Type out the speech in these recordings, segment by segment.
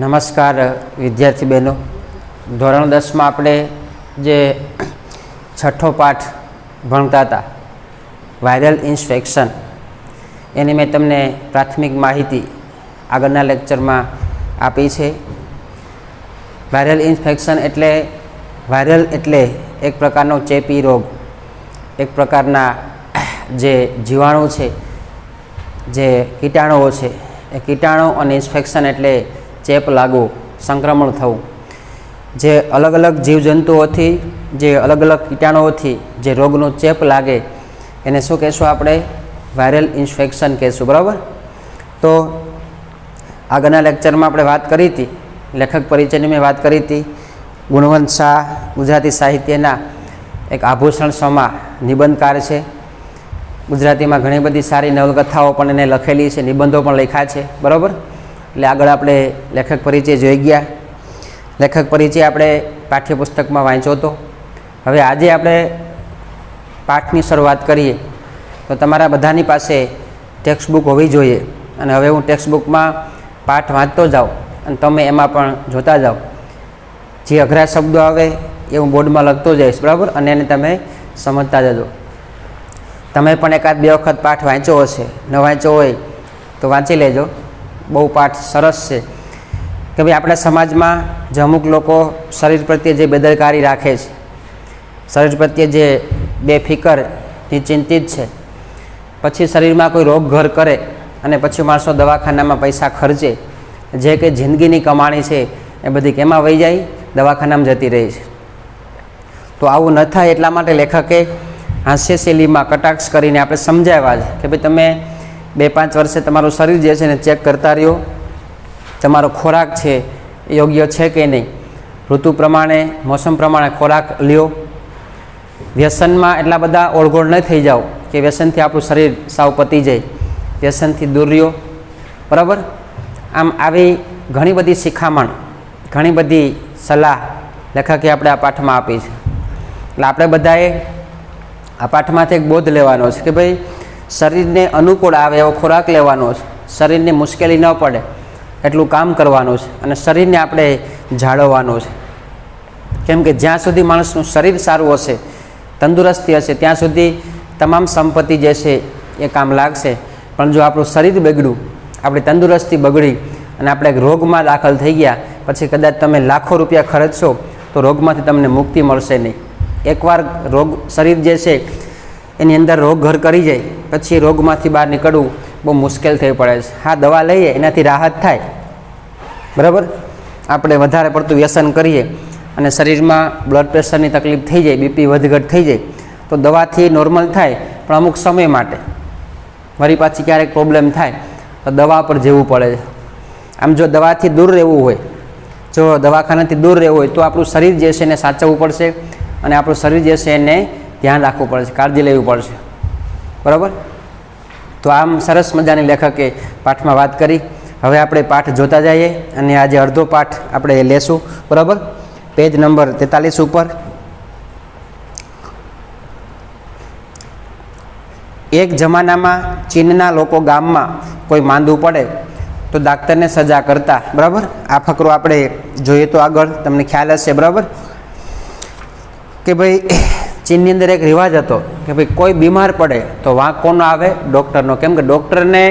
નમસ્કાર વિદ્યાર્થી બહેનો, ધોરણ 10માં આપણે જે છઠ્ઠો પાઠ ભણતા હતા વાયરલ ઇન્ફેક્શન, એની મેં તમને પ્રાથમિક માહિતી આગળના લેક્ચરમાં આપી છે. વાયરલ ઇન્ફેક્શન એટલે વાયરલ એટલે એક પ્રકારનો ચેપી રોગ, એક પ્રકારના જે જીવાણુ છે, જે કીટાણુઓ છે, એ કીટાણુ અને ઇન્ફેક્શન એટલે ચેપ લાગવો, સંક્રમણ થવું. જે અલગ અલગ જીવજંતુઓથી, જે અલગ અલગ કીટાણુઓથી જે રોગનો ચેપ લાગે એને શું કહેશું આપણે? વાયરલ ઇન્ફેક્શન કહેશું. બરાબર. તો આગળના લેક્ચરમાં આપણે વાત કરી હતી, લેખક પરિચયની મેં વાત કરી હતી. ગુણવંત શાહ ગુજરાતી સાહિત્યના એક આભૂષણ સમા નિબંધકાર છે. ગુજરાતીમાં ઘણી બધી સારી નવલકથાઓ પણ એને લખેલી છે, નિબંધો પણ લખ્યા છે. બરાબર. એટલે આગળ આપણે લેખક પરિચય જોઈ ગયા. લેખક પરિચય આપણે પાઠ્યપુસ્તકમાં વાંચ્યો હતો. હવે આજે આપણે પાઠની શરૂઆત કરીએ તો તમારા બધાની પાસે ટેક્સ્ટબુક હોવી જોઈએ. અને હવે હું ટેક્સ્ટબુકમાં પાઠ વાંચતો જાઉં અને તમે એમાં પણ જોતા જાઓ. જે અઘરા શબ્દો આવે એ હું બોર્ડમાં લખતો જઈશ. બરાબર. અને એને તમે સમજતા જજો. તમે પણ એકાદ બે વખત પાઠ વાંચ્યો હશે, ન વાંચ્યો હોય તો વાંચી લેજો. બહુ પાઠ સરસ છે કે ભાઈ આપણા સમાજમાં જે અમુક લોકો શરીર પ્રત્યે જે બેદરકારી રાખે છે, શરીર પ્રત્યે જે બેફિકરથી ચિંતિત છે, પછી શરીરમાં કોઈ રોગ ઘર કરે અને પછી માણસો દવાખાનામાં પૈસા ખર્ચે, જે કે જિંદગીની કમાણી છે એ બધી કેમાં વહી જાય? દવાખાનામાં જતી રહી છે. તો આવું ન થાય એટલા માટે લેખકે હાસ્ય શૈલીમાં કટાક્ષ કરીને આપણે સમજાવ્યા છે કે ભાઈ તમે 2-5 વર્ષે તમારું શરીર જે છે ને ચેક કરતા રહ્યો. તમારો ખોરાક છે એ યોગ્ય છે કે નહીં, ઋતુ પ્રમાણે, મોસમ પ્રમાણે ખોરાક લ્યો. વ્યસનમાં એટલા બધા ઓળઘોળ ન થઈ જાઓ કે વ્યસનથી આપણું શરીર સાવ પતી જાય. વ્યસનથી દૂર રહ્યો. બરાબર. આમ આવી ઘણી બધી શિખામણ, ઘણી બધી સલાહ લેખકે આપણે આ પાઠમાં આપી છે. એટલે આપણે બધાએ આ પાઠમાંથી એક બોધ લેવાનો છે કે ભાઈ શરીરને અનુકૂળ આવે એવો ખોરાક લેવાનો છે, શરીરને મુશ્કેલી ન પડે એટલું કામ કરવાનું છે અને શરીરને આપણે જાળવવાનું છે. કેમ કે જ્યાં સુધી માણસનું શરીર સારું હશે, તંદુરસ્તી હશે, ત્યાં સુધી તમામ સંપત્તિ જે છે એ કામ લાગશે. પણ જો આપણું શરીર બગડ્યું, આપણી તંદુરસ્તી બગડી અને આપણે રોગમાં દાખલ થઈ ગયા, પછી કદાચ તમે લાખો રૂપિયા ખર્ચશો તો રોગમાંથી તમને મુક્તિ મળશે નહીં. એકવાર રોગ, શરીર જે છે એની અંદર રોગ ઘર કરી જાય પછી રોગમાંથી બહાર નીકળવું બહુ મુશ્કેલ થઈ પડે છે. હા, દવા લઈએ એનાથી રાહત થાય. બરાબર. આપણે વધારે પડતું વ્યસન કરીએ અને શરીરમાં બ્લડ પ્રેશરની તકલીફ થઈ જાય, બીપી વધઘટ થઈ જાય તો દવાથી નોર્મલ થાય, પણ અમુક સમય માટે. વળી પાછી ક્યારેક પ્રોબ્લેમ થાય તો દવા પર જવું પડે છે. આમ જો દવાથી દૂર રહેવું હોય, જો દવાખાનાથી દૂર રહેવું હોય તો આપણું શરીર જે છે એને સાચવવું પડશે અને આપણું શરીર જે છે એને ધ્યાન રાખવું પડશે, કાળજી લેવી પડશે. બરાબર. તો આમ સરસ મજાની લેખકે પાઠમાં વાત કરી. હવે આપણે પાઠ જોતા જઈએ અને આજે અડધો પાઠ આપણે લેશું. બરાબર. પેજ નંબર 43 ઉપર. એક જમાનામાં ચીનના લોકો ગામમાં કોઈ માંદું પડે તો ડાક્ટરને સજા કરતા. બરાબર. આ ફકરો આપણે જોઈએ તો આગળ તમને ખ્યાલ હશે. બરાબર. કે ભાઈ ચીનની અંદર એક રિવાજ હતો કે ભાઈ કોઈ બીમાર પડે તો વાંક કોનો આવે? ડૉક્ટરનો. કેમ કે ડૉક્ટરને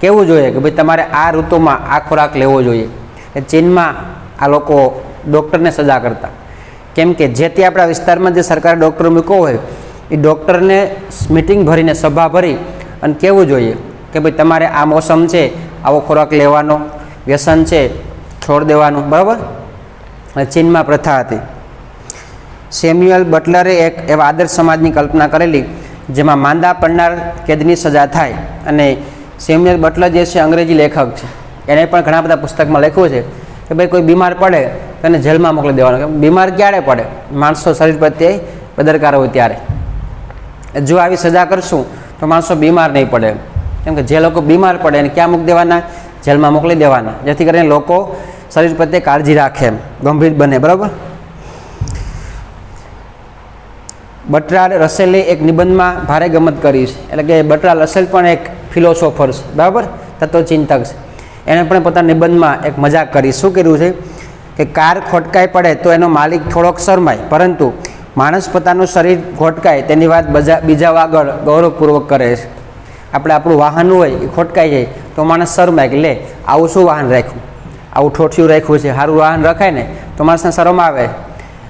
કહેવું જોઈએ કે ભાઈ તમારે આ ઋતુમાં આ ખોરાક લેવો જોઈએ. એ ચીનમાં આ લોકો ડૉક્ટરને સજા કરતા. કેમ કે જે તે આપણા વિસ્તારમાં જે સરકારે ડૉક્ટર મૂક્યો હોય એ ડૉક્ટરને મિટિંગ ભરીને, સભા ભરી અને કહેવું જોઈએ કે ભાઈ તમારે આ મોસમ છે આવો ખોરાક લેવાનો, વ્યસન છે છોડ દેવાનું. બરાબર. અને ચીનમાં પ્રથા હતી. સેમ્યુઅલ બટલરે એક એવા આદર્શ સમાજની કલ્પના કરેલી જેમાં માંદા પડનાર કેદની સજા થાય. અને સેમ્યુઅલ બટલર જે છે અંગ્રેજી લેખક છે, એને પણ ઘણા બધા પુસ્તકમાં લખ્યું છે કે ભાઈ કોઈ બીમાર પડે તો એને જેલમાં મોકલી દેવાનો. બીમાર ક્યારે પડે? માણસો શરીર પ્રત્યે બેદરકાર હોય ત્યારે. જો આવી સજા કરશું તો માણસો બીમાર નહીં પડે. કેમ કે જે લોકો બીમાર પડે એને ક્યાં મૂકી દેવાના? જેલમાં મોકલી દેવાના, જેથી કરીને લોકો શરીર પ્રત્યે કાળજી રાખે, એમ ગંભીર બને. બરાબર. બર્ટ્રાન્ડ રસેલે એક નિબંધમાં ભારે ગમત કરી છે. એટલે કે બર્ટ્રાન્ડ રસેલ પણ એક ફિલોસોફર છે. બરાબર. તત્વચિંતક છે. એણે પણ પોતાના નિબંધમાં એક મજાક કરી. શું કર્યું છે કે કાર ખોટકાઈ પડે તો એનો માલિક થોડોક શરમાય, પરંતુ માણસ પોતાનું શરીર ખોટકાય તેની વાત બીજા આગળ ગૌરવપૂર્વક કરે છે. આપણે આપણું વાહન હોય એ ખોટકાઈ જાય તો માણસ શરમાય કે લે આવું શું વાહન રાખ્યું, આવું ઠોઠિયું રાખ્યું છે, સારું વાહન રખાય ને તો માણસને શરમ આવે.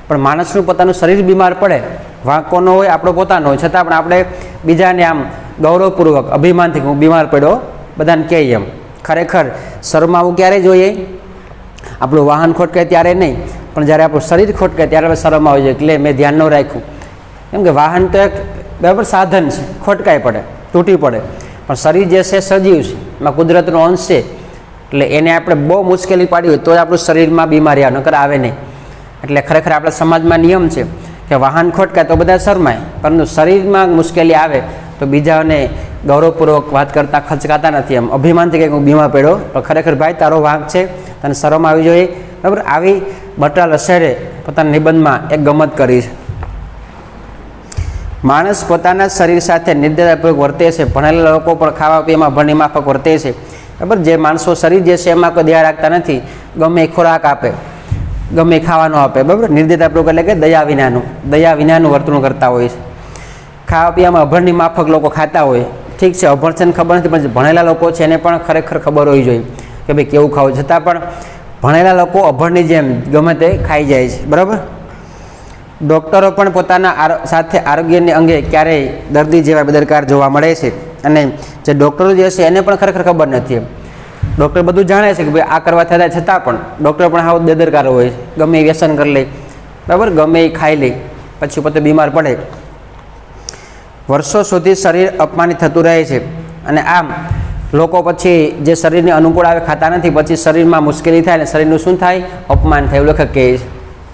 પણ માણસનું પોતાનું શરીર બીમાર પડે, વાંક કોનો હોય, આપણો પોતાનો હોય, છતાં પણ આપણે બીજાને આમ ગૌરવપૂર્વક અભિમાનથી હું બીમાર પડ્યો બધાને કહીએ એમ. ખરેખર શરમાવું ક્યારે જોઈએ? આપણું વાહન ખોટકાય ત્યારે નહીં, પણ જ્યારે આપણું શરીર ખોટકાય ત્યારે આપણે શરમ આવી જાય એટલે મેં ધ્યાન ન રાખ્યું. કેમ કે વાહન તો એક બરાબર સાધન છે, ખોટકાઈ પડે, તૂટી પડે, પણ શરીર જે છે સજીવ છે, એમાં કુદરતનો અંશ છે, એટલે એને આપણે બહુ મુશ્કેલી પાડી હોય તો જ આપણું શરીરમાં બીમારી આવે, નકર આવે નહીં. એટલે ખરેખર આપણા સમાજમાં નિયમ છે કે વાહન ખોટકાય તો બધા શરમાય, પરંતુ શરીરમાં મુશ્કેલી આવે તો બીજાને ગૌરવપૂર્વક વાત કરતાં ખચકાતા નથી, એમ અભિમાનથી કંઈક હું બીમાર પડ્યો, પણ ખરેખર ભાઈ તારો વાંક છે, તને શરમ આવી જોઈએ. બરાબર, આવી બટરાલ અસેરે પોતાના નિબંધમાં એક ગમત કરી છે. માણસ પોતાના શરીર સાથે નિર્દયતાપૂર્વક વર્તે છે, ભણેલા લોકો પણ ખાવા પીવામાં ભણી માફક વર્તે છે. બરાબર, જે માણસો શરીર જે છે એમાં કોઈ ધ્યાન રાખતા નથી, ગમે એ ખોરાક આપે, ગમે એ ખાવાનું આપે, બરાબર, નિર્દયતાપૂર્વક એટલે કે દયા વિનાનું વર્તણૂક કરતા હોય છે. ખાવા પીવામાં અભણની માફક લોકો ખાતા હોય, ઠીક છે, અભણ છે ને ખબર નથી, પણ ભણેલા લોકો છે એને પણ ખરેખર ખબર હોવી જોઈએ કે ભાઈ કેવું ખાવું, છતાં પણ ભણેલા લોકો અભણની જેમ ગમે તે ખાઈ જાય છે. બરાબર, ડૉક્ટરો પણ પોતાના સાથે આરોગ્યની અંગે ક્યારેય દર્દી જેવા બેદરકાર જોવા મળે છે, અને જે ડૉક્ટરો જે છે એને પણ ખરેખર ખબર નથી. એમ ડૉક્ટર બધું જાણે છે કે ભાઈ આ કરવા થતા, છતાં પણ ડૉક્ટર પણ આવો બેદરકાર હોય છે, ગમે એ વ્યસન કરી લે, બરાબર, ગમે એ ખાઈ લે, પછી પોતે બીમાર પડે. વર્ષો સુધી શરીર અપમાનિત થતું રહે છે, અને આમ લોકો પછી જે શરીરને અનુકૂળ આવે ખાતા નથી, પછી શરીરમાં મુશ્કેલી થાય અને શરીરનું શું થાય? અપમાન થાય, એવું લેખક કહે છે.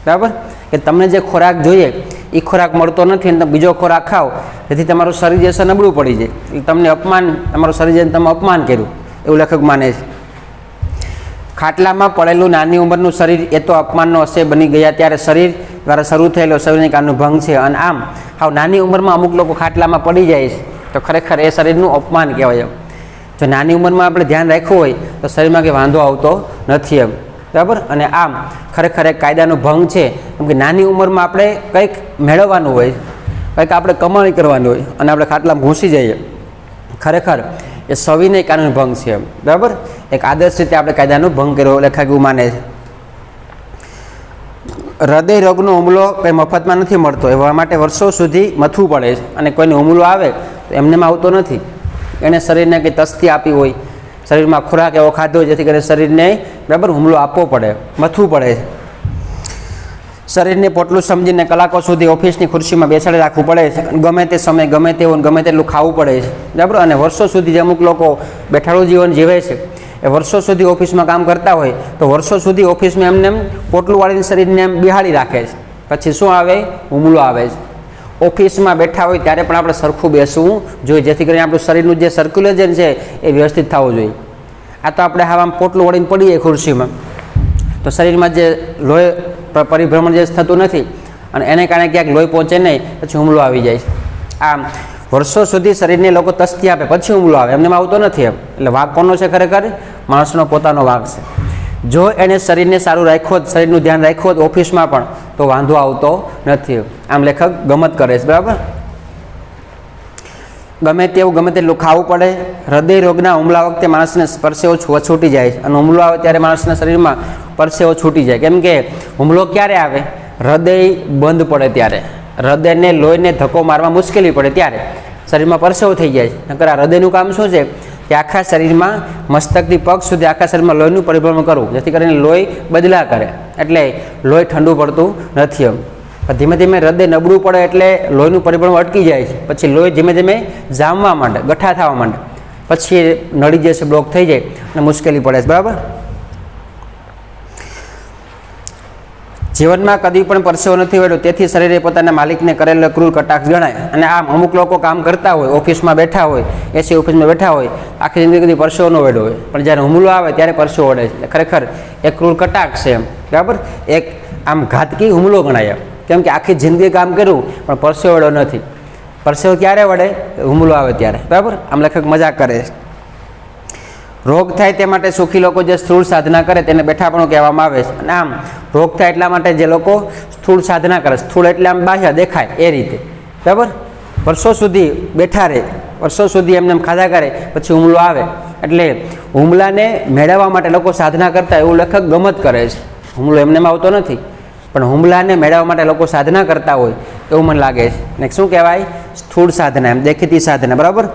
બરાબર, કે તમને જે ખોરાક જોઈએ એ ખોરાક મળતો નથી અને તમે બીજો ખોરાક ખાઓ, જેથી તમારું શરીર જે છે નબળું પડી જાય, એટલે તમને અપમાન, તમારું શરીર જે તમે અપમાન કર્યું એવું લેખક માને છે. ખાટલામાં પડેલું નાની ઉંમરનું શરીર એ તો અપમાનનો અસહ્ય બની ગયા ત્યારે શરીર દ્વારા શરૂ થયેલો શરીરની કારનું ભંગ છે. અને આમ હાવ નાની ઉંમરમાં અમુક લોકો ખાટલામાં પડી જાય છે તો ખરેખર એ શરીરનું અપમાન કહેવાય. એમ જો નાની ઉંમરમાં આપણે ધ્યાન રાખવું હોય તો શરીરમાં કંઈ વાંધો આવતો નથી. એમ બરાબર, અને આમ ખરેખર એક કાયદાનો ભંગ છે, કેમ કે નાની ઉંમરમાં આપણે કંઈક મેળવવાનું હોય, કંઈક આપણે કમાણી કરવાની હોય, અને આપણે ખાટલામાં ઘૂસી જઈએ, ખરેખર એ સવિનય કાનૂન ભંગ છે. એમ બરાબર, એક આદર્શ રીતે આપણે કાયદાનો ભંગ કર્યો લેખક એવું માને છે. હૃદય રોગનો હુમલો કંઈ મફતમાં નથી મળતો, એવા માટે વર્ષો સુધી મથવું પડે છે, અને કોઈને હુમલો આવે તો એમનેમાં આવતો નથી, એણે શરીરને કંઈ તસ્તી આપી હોય, શરીરમાં ખોરાક એવો ખાધો હોય જેથી કરીને શરીરને બરાબર હુમલો આપવો પડે, મથવું પડે છે. શરીરને પોટલું સમજીને કલાકો સુધી ઓફિસની ખુરશીમાં બેસાડી રાખવું પડે છે, ગમે તે સમય ગમે તેવું ગમે તેટલું ખાવું પડે છે. બરાબર, અને વર્ષો સુધી જે અમુક લોકો બેઠાડું જીવન જીવે છે એ વર્ષો સુધી ઓફિસમાં કામ કરતા હોય તો વર્ષો સુધી ઓફિસમાં એમને પોટલું વાળીને શરીરને એમ બિહાડી રાખે છે, પછી શું આવે? હુમલો આવે છે. ઓફિસમાં બેઠા હોય ત્યારે પણ આપણે સરખું બેસવું જોઈએ, જેથી કરીને આપણું શરીરનું જે સર્ક્યુલેશન છે એ વ્યવસ્થિત થવું જોઈએ. આ તો આપણે આમ પોટલું વળીને પડીએ ખુરશીમાં તો શરીરમાં જે લોહી પરિભ્રમણ જે થતું નથી, અને એને કારણે ક્યાંક લોહી પહોંચે નહીં, પછી હુમલો આવી જાય છે. આમ વર્ષો સુધી શરીરને લોકો તસ્તી આપે પછી હુમલો આવે, એમને આવતો નથી. એમ એટલે વાંક કોનો છે? ખરેખર માણસનો પોતાનો વાંક છે. જો એણે શરીરને સારું રાખ્યું હોત, શરીરનું ધ્યાન રાખ્યું હોત ઓફિસમાં પણ, તો વાંધો આવતો નથી. આમ લેખક ગમત કરે છે. બરાબર, ગમે તેવું ગમે તેટલું ખાવું પડે. હૃદય રોગના હુમલા વખતે માણસને પરસેવો છૂટી જાય છે, અને હુમલો આવે ત્યારે માણસના શરીરમાં પરસેવો છૂટી જાય. કેમ કે હુમલો ક્યારે આવે? હૃદય બંધ પડે ત્યારે, હૃદયને લોહીને ધક્કો મારવા મુશ્કેલી પડે ત્યારે શરીરમાં પરસેવો થઈ જાય છે. નકર આ હૃદયનું કામ શું છે કે આખા શરીરમાં મસ્તકથી પગ સુધી આખા શરીરમાં લોહીનું પરિભ્રમણ કરવું, જેથી કરીને લોહી બદલા કરે, એટલે લોહી ઠંડુ પડતું નથી. એમ ધીમે ધીમે હૃદય નબળું પડે એટલે લોહીનું પરિભ્રમણ અટકી જાય છે, પછી લોહી ધીમે ધીમે જામવા માંડે, ગઠ્ઠા થવા માંડે, પછી નળી જે છે બ્લોક થઈ જાય અને મુશ્કેલી પડે છે. બરાબર, જીવનમાં કદી પણ પરસેવો નથી વેડ્યો, તેથી શરીરે પોતાના માલિકને કરેલો ક્રૂર કટાક્ષ ગણાય. અને આમ અમુક લોકો કામ કરતા હોય, ઓફિસમાં બેઠા હોય, એસી ઓફિસમાં બેઠા હોય, આખી જિંદગી કદી પરસેવો ન વેડ્યો હોય, પણ જ્યારે હુમલો આવે ત્યારે પરસેવો વળે છે. ખરેખર એક ક્રૂર કટાક્ષ છે. એમ બરાબર, એક આમ ઘાતકી હુમલો ગણાય. કેમ કે આખી જિંદગી કામ કર્યું પણ પરસેવો વળ્યો નથી. પરસેવો ક્યારે વળે? હુમલો આવે ત્યારે. બરાબર, આમ લેખક મજાક કરે છે. રોગ થાય તે માટે સુખી લોકો જે સ્થૂળ સાધના કરે તેને બેઠાપણું કહેવામાં આવે છે. અને આમ રોગ થાય એટલા માટે જે લોકો સ્થૂળ સાધના કરે, સ્થૂળ એટલે આમ બાહ્ય દેખાય એ રીતે, બરાબર, વર્ષો સુધી બેઠા રહે, વર્ષો સુધી એમને એમ ખાધા કરે, પછી હુમલો આવે, એટલે હુમલાને મેળવવા માટે લોકો સાધના કરતા એવું લેખક ગમત કરે છે. હુમલો એમને આવતો નથી, પણ હુમલાને મેળવવા માટે લોકો સાધના કરતા હોય એવું મને લાગે છે. ને શું કહેવાય? સ્થૂળ સાધના, એમ દેખીતી સાધના, બરાબર.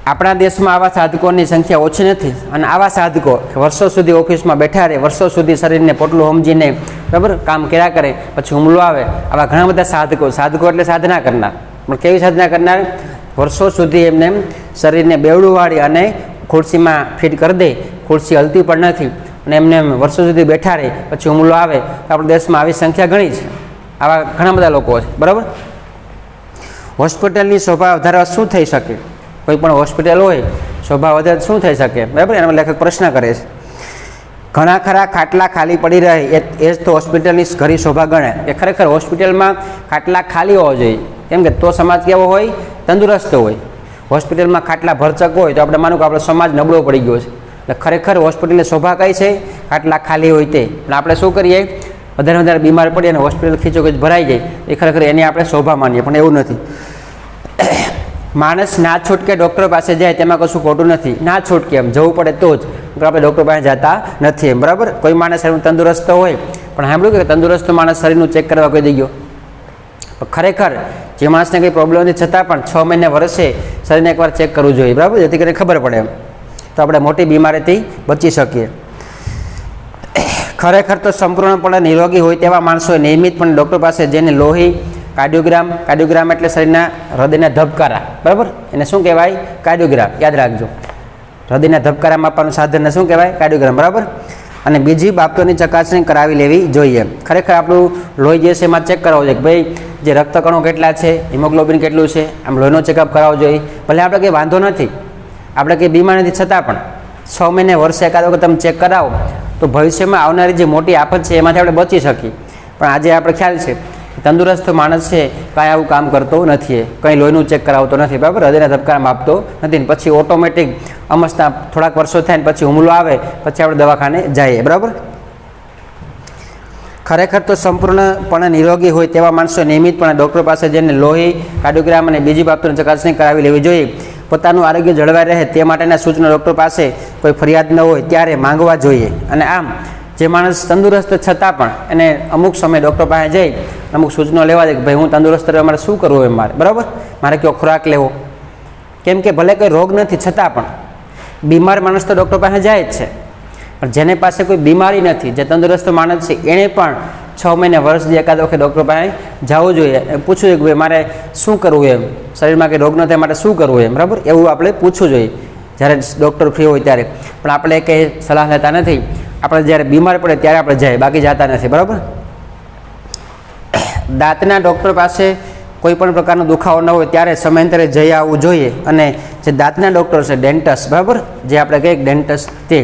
આપણા દેશમાં આવા સાધકોની સંખ્યા ઓછી નથી, અને આવા સાધકો વર્ષો સુધી ઓફિસમાં બેઠા રહે, વર્ષો સુધી શરીરને પોટલું સમજીને, બરાબર, કામ કર્યા કરે, પછી હુમલો આવે, આવા ઘણા બધા સાધકો એટલે સાધના કરનાર. પણ કેવી સાધના કરનાર? વર્ષો સુધી એમને એમ શરીરને બેવડું વાળી અને ખુરશીમાં ફિટ કરી દે, ખુરશી હલતી પણ નથી, અને એમને એમ વર્ષો સુધી બેઠા રહે, પછી હુમલો આવે. તો આપણા દેશમાં આવી સંખ્યા ઘણી છે, આવા ઘણા બધા લોકો છે, બરાબર. હોસ્પિટલની શોભા વધારવા શું થઈ શકે? કોઈ પણ હોસ્પિટલ હોય, શોભા વધારે શું થઈ શકે, બરાબર, એના લેખક પ્રશ્ન કરે છે. ઘણા ખરા ખાટલા ખાલી પડી રહે એ જ તો હોસ્પિટલની ઘરી શોભા ગણાય. એ ખરેખર હોસ્પિટલમાં ખાટલા ખાલી હોવા જોઈએ, કેમ કે તો સમાજ કેવો હોય? તંદુરસ્ત હોય. હોસ્પિટલમાં ખાટલા ભરચક હોય તો આપણે માનું કે આપણો સમાજ નબળો પડી ગયો છે. એટલે ખરેખર હોસ્પિટલની શોભા કઈ છે? ખાટલા ખાલી હોય તે. પણ આપણે શું કરીએ? વધારે બીમાર પડીએ અને હોસ્પિટલ ખીચોખીચ ભરાઈ જાય, એ ખરેખર એની આપણે શોભા માનીએ, પણ એવું નથી. માણસ ના છૂટકે ડૉક્ટર પાસે જાય તેમાં કશું ખોટું નથી. ના છૂટકે એમ જવું પડે તો જ, આપણે ડૉક્ટર પાસે જતા નથી એમ, બરાબર. કોઈ માણસ શરીરનું તંદુરસ્ત હોય, પણ સાંભળ્યું કે તંદુરસ્ત માણસ શરીરનું ચેક કરવા કહી દઈ ગયો. ખરેખર જે માણસને કંઈ પ્રોબ્લેમ નથી છતાં પણ 6 મહિને વર્ષે શરીરને એકવાર ચેક કરવું જોઈએ, બરાબર, જેથી કરીને ખબર પડે એમ, તો આપણે મોટી બીમારીથી બચી શકીએ. ખરેખર તો સંપૂર્ણપણે નિરોગી હોય તેવા માણસોએ નિયમિતપણે ડૉક્ટર પાસે જઈને લોહી, કાર્ડિયોગ્રામ એટલે શરીરના હૃદયના ધબકારા, બરાબર, એને શું કહેવાય? કાર્ડિયોગ્રામ, યાદ રાખજો. હૃદયના ધબકારા માપવાનું સાધનને શું કહેવાય? કાર્ડિયોગ્રામ, બરાબર. અને બીજી બાબતોની ચકાસણી કરાવી લેવી જોઈએ. ખરેખર આપણું લોહી જે છે એમાં ચેક કરાવવું જોઈએ કે ભાઈ જે રક્તકણો કેટલા છે, હિમોગ્લોબિન કેટલું છે, આમ લોહીનો ચેકઅપ કરાવવો જોઈએ. ભલે આપણે કંઈ વાંધો નથી, આપણે કંઈ બીમાર નથી, છતાં પણ 6 મહિને વર્ષે એકાદ વખત તમે ચેક કરાવો તો ભવિષ્યમાં આવનારી જે મોટી આફત છે એમાંથી આપણે બચી શકીએ. પણ આજે આપણે ખ્યાલ છે તંદુરસ્ત માણસ છે કાંઈ આવું કામ કરતો નથી, કંઈ લોહીનું ચેક કરાવતો નથી, બરાબર, હૃદયના ધબકારા માપતો નથી, પછી ઓટોમેટિક અમસ્તા થોડાક વર્ષો થાય ને પછી હુમલો આવે, પછી આપણે દવાખાને જઈએ, બરાબર. ખરેખર તો સંપૂર્ણપણે નિરોગી હોય તેવા માણસો નિયમિતપણે ડૉક્ટર પાસે જઈને લોહી, કાર્ડિયોગ્રામ અને બીજી બાબતોની ચકાસણી કરાવી લેવી જોઈએ. પોતાનું આરોગ્ય જળવાઈ રહે તે માટેના સૂચનો ડૉક્ટર પાસે કોઈ ફરિયાદ ન હોય ત્યારે માંગવા જોઈએ. અને આમ જે માણસ તંદુરસ્ત છતાં પણ એને અમુક સમય ડૉક્ટર પાસે જઈ અમુક સૂચનો લેવા દે કે ભાઈ હું તંદુરસ્ત રહેવા મારે શું કરવું એમ, બરાબર, મારે કયો ખોરાક લેવો, કેમ કે ભલે કોઈ રોગ નથી છતાં પણ બીમાર માણસ તો ડૉક્ટર પાસે જાય જ છે. પણ જેને પાસે કોઈ બીમારી નથી, જે તંદુરસ્ત માણસ છે, એણે પણ 6 મહિને વર્ષથી એકાદ વખત ડૉક્ટર પાસે જવું જોઈએ, પૂછવું જોઈએ કે ભાઈ મારે શું કરવું એમ, શરીરમાં કંઈ રોગ ન થાય માટે શું કરવું એમ, બરાબર, એવું આપણે પૂછવું જોઈએ જ્યારે ડૉક્ટર ફ્રી હોય ત્યારે. પણ આપણે કંઈ સલાહ લેતા નથી, આપણે જ્યારે બીમાર પડે ત્યારે આપણે જાય, બાકી જતા નથી, બરાબર. દાંતના ડૉક્ટર પાસે કોઈ પણ પ્રકારનો દુખાવો ન હોય ત્યારે સમયાંતરે જઈ આવવું જોઈએ. અને જે દાંતના ડૉક્ટર છે, ડેન્ટિસ્ટ, બરાબર, જે આપણે કહીએ ડેન્ટિસ્ટ, તે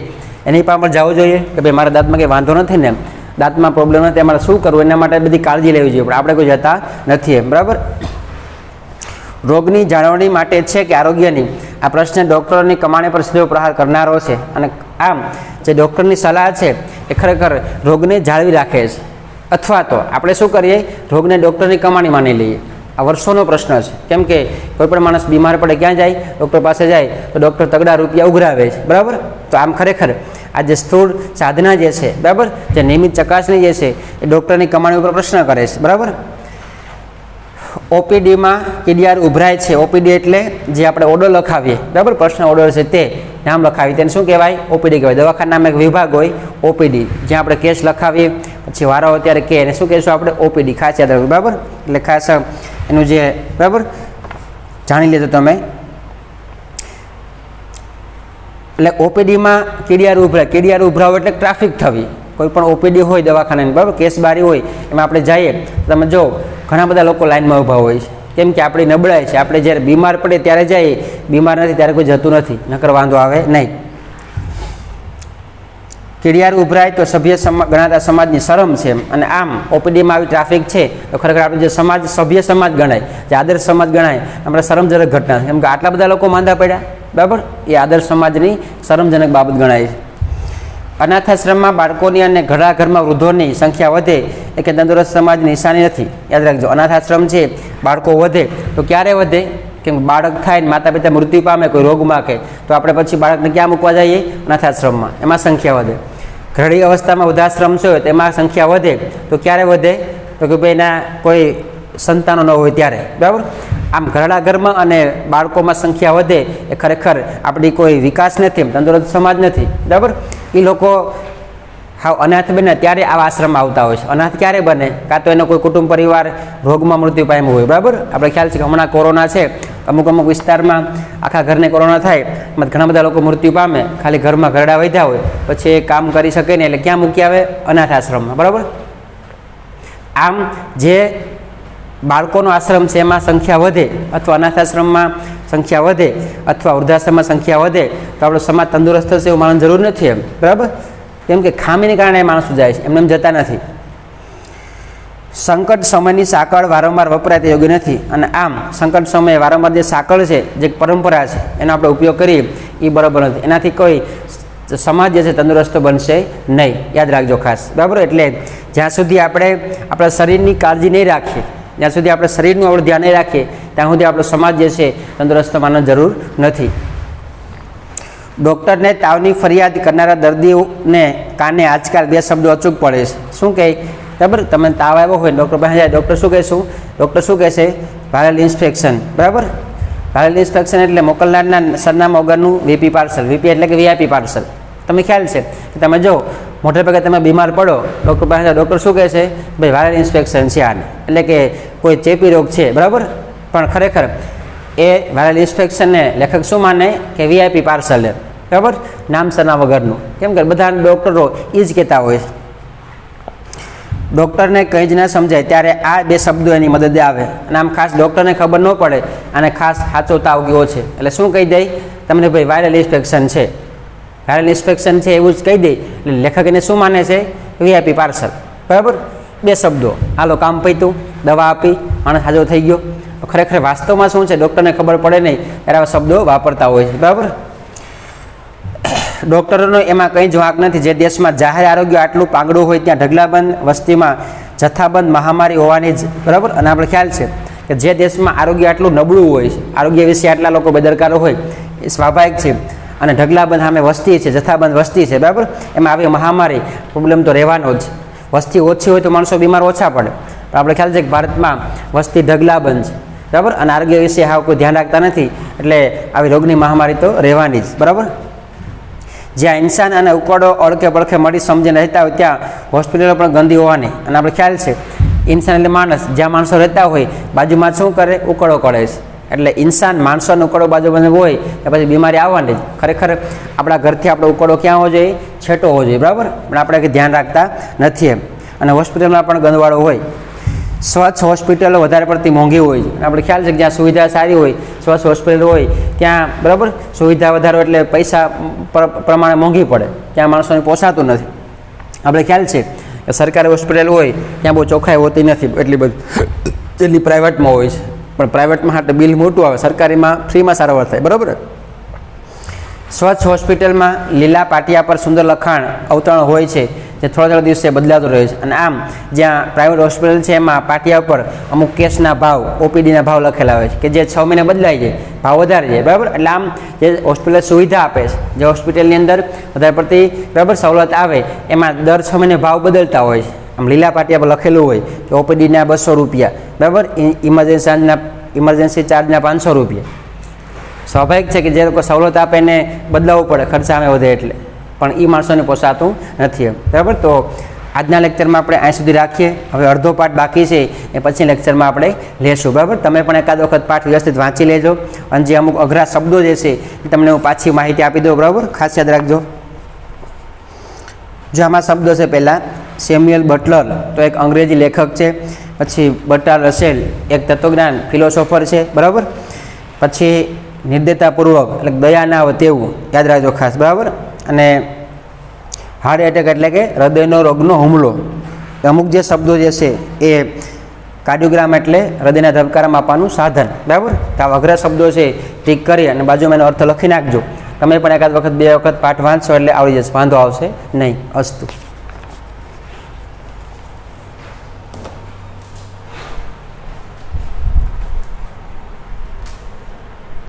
એની પાસે પણ જવું જોઈએ કે ભાઈ મારા દાંતમાં કંઈ વાંધો નથી ને એમ, દાંતમાં પ્રોબ્લેમ નથી, અમારે શું કરવું, એના માટે બધી કાળજી લેવી જોઈએ, પણ આપણે કોઈ જતા નથી એમ, બરાબર. રોગની જાળવણી માટે છે કે આરોગ્યની, આ પ્રશ્ન ડૉક્ટરોની કમાણી પર સીધો પ્રહાર કરનારો છે. અને આમ જે ડૉક્ટરની સલાહ છે એ ખરેખર રોગને જાળવી રાખે છે, અથવા તો આપણે શું કરીએ, રોગને ડૉક્ટરની કમાણી માની લઈએ. આ વર્ષોનો પ્રશ્ન છે, કેમ કે કોઈ પણ માણસ બીમાર પડે ક્યાં જાય? ડૉક્ટર પાસે જાય તો ડૉક્ટર તગડા રૂપિયા ઉઘરાવે છે, બરાબર. તો આમ ખરેખર આ જે સ્થૂળ સાધના જે છે, બરાબર, જે નિયમિત ચકાસણી જે છે એ ડૉક્ટરની કમાણી ઉપર પ્રશ્ન કરે છે, બરાબર. ઓપીડીમાં કીડિયાર ઉભરાય છે. ઓપીડી એટલે જે આપણે ઓર્ડર લખાવીએ, બરાબર, પર્સનલ ઓર્ડર છે તે નામ લખાવીએ તેને શું કહેવાય? ઓપીડી કહેવાય. દવાખાનામાં એક વિભાગ હોય ઓપીડી, જ્યાં આપણે કેસ લખાવીએ પછી વારો હોય ત્યારે કે એને શું કહેશું આપણે? ઓપીડી, ખાસ યાદ રાખવું, બરાબર. એટલે ખાસ એનું જે, બરાબર, જાણી લેજો તમે. એટલે ઓપીડીમાં કીડિયાર ઉભરાવ એટલે ટ્રાફિક થવી. કોઈ પણ ઓપીડી હોય દવાખાનાની, બરાબર, કેસ બારી હોય એમાં આપણે જઈએ, તમે જો ઘણા બધા લોકો લાઈનમાં ઊભા હોય છે, કેમ કે આપણી નબળાઈ છે. આપણે જ્યારે બીમાર પડે ત્યારે જઈએ, બીમાર નથી ત્યારે કોઈ જતું નથી, નકર વાંધો આવે નહીં. કીડિયાર ઉભરાય તો સભ્ય ગણાતા સમાજની શરમ છે. અને આમ ઓપીડીમાં આવી ટ્રાફિક છે તો ખરેખર આપણે જે સમાજ, સભ્ય સમાજ ગણાય, જે આદર્શ સમાજ ગણાય, આપણે શરમજનક ઘટના, કેમ કે આટલા બધા લોકો માંદા પડ્યા, બરાબર, એ આદર્શ સમાજની શરમજનક બાબત ગણાય છે. અનાથાશ્રમમાં બાળકોની અને ઘણા ઘરમાં વૃદ્ધોની સંખ્યા વધે એ કે તંદુરસ્ત સમાજની નિશાની નથી. યાદ રાખજો, અનાથાશ્રમ છે, બાળકો વધે તો ક્યારે વધે? કેમ બાળક થાય ને માતા પિતા મૃત્યુ પામે કોઈ રોગમાં કે, તો આપણે પછી બાળકને ક્યાં મૂકવા જઈએ? અનાથાશ્રમમાં. એમાં સંખ્યા વધે. ઘરડી અવસ્થામાં વૃદ્ધાશ્રમ છે તો એમાં સંખ્યા વધે તો ક્યારે વધે? તો કે ભાઈ એના કોઈ સંતાનો ન હોય ત્યારે. બરાબર, આમ ઘરડા ઘરમાં અને બાળકોમાં સંખ્યા વધે એ ખરેખર આપણી કોઈ વિકાસ નથી, તંદુરસ્ત સમાજ નથી. બરાબર, એ લોકો હાવ અનાથ બને ત્યારે આવા આશ્રમમાં આવતા હોય છે. અનાથ ક્યારે બને? કાં તો એનો કોઈ કુટુંબ પરિવાર રોગમાં મૃત્યુ પામ્યું હોય. બરાબર, આપણે ખ્યાલ છે કે હમણાં કોરોના છે, અમુક અમુક વિસ્તારમાં આખા ઘરને કોરોના થાય, એમાં ઘણા બધા લોકો મૃત્યુ પામે, ખાલી ઘરમાં ઘરડા વધ્યા હોય, પછી એ કામ કરી શકે નહીં એટલે ક્યાં મૂકી આવે? અનાથ આશ્રમમાં. બરાબર, આમ જે બાળકોનો આશ્રમ છે એમાં સંખ્યા વધે અથવા અનાથ આશ્રમમાં સંખ્યા વધે અથવા વૃદ્ધાશ્રમમાં સંખ્યા વધે તો આપણો સમાજ તંદુરસ્ત થશે એવું માનવાની જરૂર નથી એમ. બરાબર, કેમ કે ખામીને કારણે માણસો જાય છે, એમને એમ જતા નથી. સંકટ સમયની સાંકળ વારંવાર વપરાય તે યોગ્ય નથી, અને આમ સંકટ સમયે વારંવાર જે સાંકળ છે, જે પરંપરા છે, એનો આપણે ઉપયોગ કરીએ એ બરાબર નથી. એનાથી કોઈ સમાજ જે છે તંદુરસ્ત બનશે નહીં. યાદ રાખજો ખાસ. બરાબર, એટલે જ્યાં સુધી આપણે આપણા શરીરની કાળજી નહીં રાખીએ, જ્યાં સુધી આપણે શરીરનું આપણે ધ્યાન નહીં રાખીએ, ત્યાં સુધી આપણો સમાજ જે છે તંદુરસ્ત માનવાની જરૂર નથી. ડૉક્ટરને તાવની ફરિયાદ કરનારા દર્દીઓને કાને આજકાલ બે શબ્દો અચૂક પડે છે. શું કહે? બરાબર, તમે તાવ આવ્યો હોય ડૉક્ટર પાસે જાય, ડૉક્ટર શું કહેશું? ડૉક્ટર શું કહેશે? Viral infection. બરાબર, વાયરલ ઇન્ફેક્શન એટલે મોકલનારના સરનામા વગરનું વીપી પાર્સલ. વીપી એટલે કે વીઆઈપી પાર્સલ. તમે ખ્યાલ છે કે તમે જો મોટે ભાગે તમે બીમાર પડો, ડૉક્ટર પાસે ડૉક્ટર શું કહે છે? ભાઈ વાયરલ ઇન્ફેક્શન છે આને, એટલે કે કોઈ ચેપી રોગ છે. બરાબર, પણ ખરેખર એ વાયરલ ઇન્ફેક્શનને લેખક શું માને? કે વીઆઈપી પાર્સલ. બરાબર, નામ સરનામા વગરનું. કેમ કે બધા ડૉક્ટરો એ જ કહેતા હોય છે. ડૉક્ટરને કંઈ જ ન સમજાય ત્યારે આ બે શબ્દો એની મદદે આવે, અને આમ ખાસ ડૉક્ટરને ખબર ન પડે અને ખાસ સાચો તાવ ગયો છે એટલે શું કહી દે તમને? ભાઈ વાયરલ ઇન્ફેક્શન છે, વાયરલ ઇન્ફેક્શન છે એવું જ કહી દે. એટલે લેખક એને શું માને છે? VIP parcel. બરાબર, બે શબ્દો, હાલો કામ પૈતું, દવા આપી, માણસ હાજર થઈ ગયો. ખરેખર વાસ્તવમાં શું છે ડૉક્ટરને ખબર પડે નહીં ત્યારે આવા શબ્દો વાપરતા હોય છે. બરાબર, ડૉક્ટરોનો એમાં કંઈ જ વાંક નથી. જે દેશમાં જાહેર આરોગ્ય આટલું પાંગડું હોય ત્યાં ઢગલાબંધ વસ્તીમાં જથ્થાબંધ મહામારી હોવાની જ. બરાબર, અને આપણે ખ્યાલ છે કે જે દેશમાં આરોગ્ય આટલું નબળું હોય છે, આરોગ્ય વિશે આટલા લોકો બેદરકારો હોય એ સ્વાભાવિક છે. અને ઢગલાબંધ સામે વસ્તી છે, જથ્થાબંધ વસ્તી છે. બરાબર, એમાં આવી મહામારી પ્રોબ્લેમ તો રહેવાનો જ. વસ્તી ઓછી હોય તો માણસો બીમાર ઓછા પડે. પણ આપણે ખ્યાલ છે કે ભારતમાં વસ્તી ઢગલાબંધ છે. બરાબર, અને આરોગ્ય વિશે હાવ કોઈ ધ્યાન રાખતા નથી એટલે આવી રોગની મહામારી તો રહેવાની જ. બરાબર, જ્યાં ઇન્સાન અને ઉકળો અડકે પડખે મળી સમજીને રહેતા હોય ત્યાં હોસ્પિટલો પણ ગંદી હોવાની. અને આપણે ખ્યાલ છે ઇન્સાન એટલે માણસ, જ્યાં માણસો રહેતા હોય બાજુમાં શું કરે? ઉકળો કરે છે. એટલે ઇન્સાન માણસોનો ઉકળો બાજુમાં હોય તો પછી બીમારી આવવાની જ. ખરેખર આપણા ઘરથી આપણો ઉકળો ક્યાં હોવો જોઈએ? છેટો હોવો જોઈએ. બરાબર, પણ આપણે કંઈ ધ્યાન રાખતા નથી એમ. અને હોસ્પિટલમાં પણ ગંદવાળો હોય. સ્વચ્છ હોસ્પિટલો વધારે પડતી મોંઘી હોય છે. આપણે ખ્યાલ છે કે જ્યાં સુવિધા સારી હોય, સ્વચ્છ હોસ્પિટલ હોય ત્યાં બરાબર સુવિધા વધારો એટલે પૈસા પ્રમાણે મોંઘી પડે, ત્યાં માણસોને પોસાતું નથી. આપણે ખ્યાલ છે કે સરકારી હોસ્પિટલ હોય ત્યાં બહુ ચોખ્ખાઈ હોતી નથી એટલી બધી જેટલી પ્રાઇવેટમાં હોય છે. પણ પ્રાઇવેટમાં હાટે બિલ મોટું આવે, સરકારીમાં ફ્રીમાં સારવાર થાય. બરાબર, સ્વચ્છ હોસ્પિટલમાં લીલા પાટિયા પર સુંદર લખાણ અવતરણ હોય છે જે થોડા દિવસે બદલાતું રહે છે. અને આમ જ્યાં પ્રાઇવેટ હોસ્પિટલ છે એમાં પાટિયા ઉપર અમુક કેસના ભાવ, ઓપીડીના ભાવ લખેલા હોય છે કે જે 6 મહિને બદલાઈ જાય, ભાવ વધારે જાય. બરાબર, એટલે આમ જે હોસ્પિટલ સુવિધા આપે છે, જે હોસ્પિટલની અંદર વધારે પડતી બરાબર સવલત આવે એમાં દર 6 મહિને ભાવ બદલતા હોય છે. આમ લીલા પાટિયા પર લખેલું હોય કે ઓપીડીના 200 રૂપિયા, બરાબર, ઇમરજન્સી ચાર્જના 500 રૂપિયા. સ્વાભાવિક છે કે જે લોકો સવલત આપે એને બદલાવવું પડે, ખર્ચામાં વધે એટલે, પણ એ માણસોને પોસાતું નથી એમ. બરાબર, તો આજના લેક્ચરમાં આપણે અહીં સુધી રાખીએ. હવે અડધો પાઠ બાકી છે એ પછી લેક્ચરમાં આપણે લેશું. બરાબર, તમે પણ એકાદ વખત પાઠ વ્યવસ્થિત વાંચી લેજો અને જે અમુક અઘરા શબ્દો જે છે એ તમને હું પાછી માહિતી આપી દઉં. બરાબર, ખાસ યાદ રાખજો. જો આમાં શબ્દો છે પહેલાં સેમ્યુઅલ બટલર, તો એક અંગ્રેજી લેખક છે. પછી બર્ટ્રાન્ડ રસેલ, એક તત્વજ્ઞાન ફિલોસોફર છે. બરાબર, પછી નિર્દયતાપૂર્વક એટલે દયા ના આવે તેવું યાદ રાખજો ખાસ. બરાબર, અને હાર્ટ એટેક એટલે કે હૃદયનો રોગનો હુમલો. અમુક જે શબ્દો જે છે એ કાર્ડિયોગ્રામ એટલે હૃદયના ધબકારા માપવાનું સાધન, બરાબર. તો આ અઘરા શબ્દો છે ટીક કરી અને બાજુમાં એનો અર્થ લખી નાખજો. તમે પણ એકાદ વખત બે વખત પાઠ વાંચશો એટલે આવડી જશે, વાંધો આવશે નહીં. અસ્તુ.